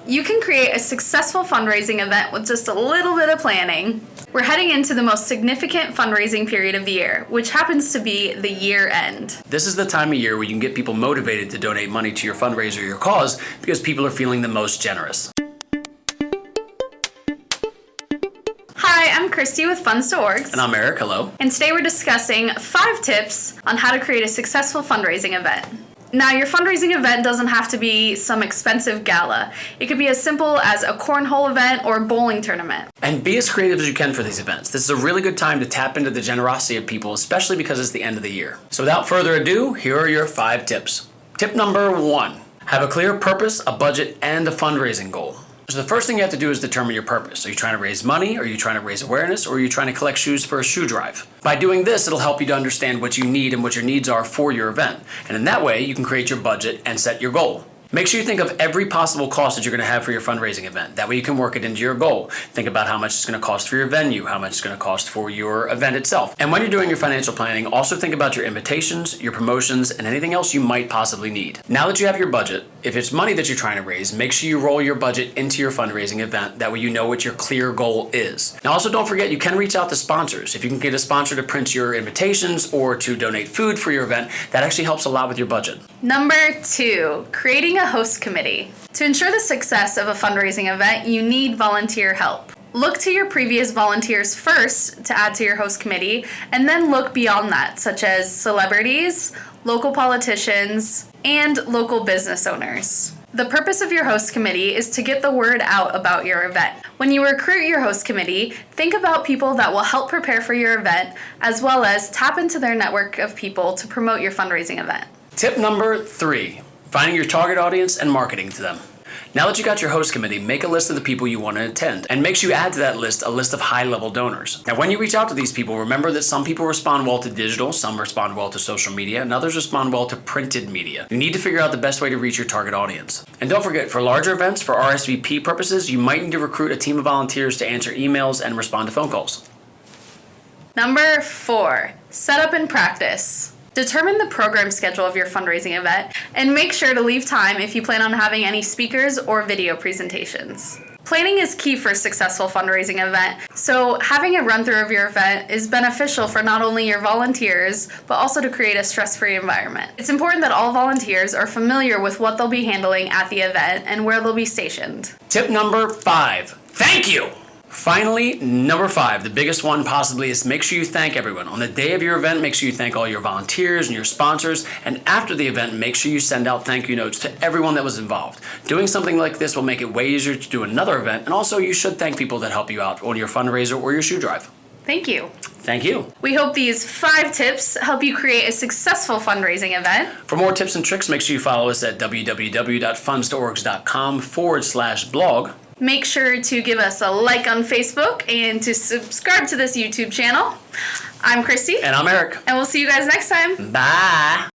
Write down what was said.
You can create a successful fundraising event with just a little bit of planning. We're heading into the most significant fundraising period of the year, which happens to be the year end. This is the time of year where you can get people motivated to donate money to your fundraiser or your cause because people are feeling the most generous. Hi, I'm Christy with Funds2Orgs. And I'm Eric, hello. And today we're discussing 5 tips on how to create a successful fundraising event. Now, your fundraising event doesn't have to be some expensive gala. It could be as simple as a cornhole event or a bowling tournament. And be as creative as you can for these events. This is a really good time to tap into the generosity of people, especially because it's the end of the year. So without further ado, here are your 5 tips. Tip number 1, have a clear purpose, a budget, and a fundraising goal. So the first thing you have to do is determine your purpose. Are you trying to raise money? Are you trying to raise awareness? Or are you trying to collect shoes for a shoe drive? By doing this, it'll help you to understand what you need and what your needs are for your event. And in that way, you can create your budget and set your goal. Make sure you think of every possible cost that you're going to have for your fundraising event. That way you can work it into your goal. Think about how much it's going to cost for your venue, how much it's going to cost for your event itself. And when you're doing your financial planning, also think about your invitations, your promotions, and anything else you might possibly need. Now that you have your budget, if it's money that you're trying to raise, make sure you roll your budget into your fundraising event. That way you know what your clear goal is. Now also don't forget you can reach out to sponsors. If you can get a sponsor to print your invitations or to donate food for your event, that actually helps a lot with your budget. Number 2, creating a host committee. To ensure the success of a fundraising event, you need volunteer help. Look to your previous volunteers first to add to your host committee, and then look beyond that, such as celebrities, local politicians, and local business owners. The purpose of your host committee is to get the word out about your event. When you recruit your host committee, think about people that will help prepare for your event, as well as tap into their network of people to promote your fundraising event. Tip number 3, finding your target audience and marketing to them. Now that you got your host committee, make a list of the people you want to attend, and make sure you add to that list a list of high-level donors. Now, when you reach out to these people, remember that some people respond well to digital, some respond well to social media, and others respond well to printed media. You need to figure out the best way to reach your target audience. And don't forget, for larger events, for RSVP purposes, you might need to recruit a team of volunteers to answer emails and respond to phone calls. Number 4, set up and practice. Determine the program schedule of your fundraising event and make sure to leave time if you plan on having any speakers or video presentations. Planning is key for a successful fundraising event, so having a run-through of your event is beneficial for not only your volunteers, but also to create a stress-free environment. It's important that all volunteers are familiar with what they'll be handling at the event and where they'll be stationed. Tip number 5, thank you! Finally, number 5, the biggest one possibly, is make sure you thank everyone. On the day of your event, make sure you thank all your volunteers and your sponsors, and after the event, make sure you send out thank you notes to everyone that was involved. Doing something like this will make it way easier to do another event, and also you should thank people that help you out on your fundraiser or your shoe drive. Thank you. Thank you. We hope these 5 tips help you create a successful fundraising event. For more tips and tricks, make sure you follow us at www.funds2orgs.com/blog. Make sure to give us a like on Facebook and to subscribe to this YouTube channel. I'm Christy. And I'm Eric. And we'll see you guys next time. Bye.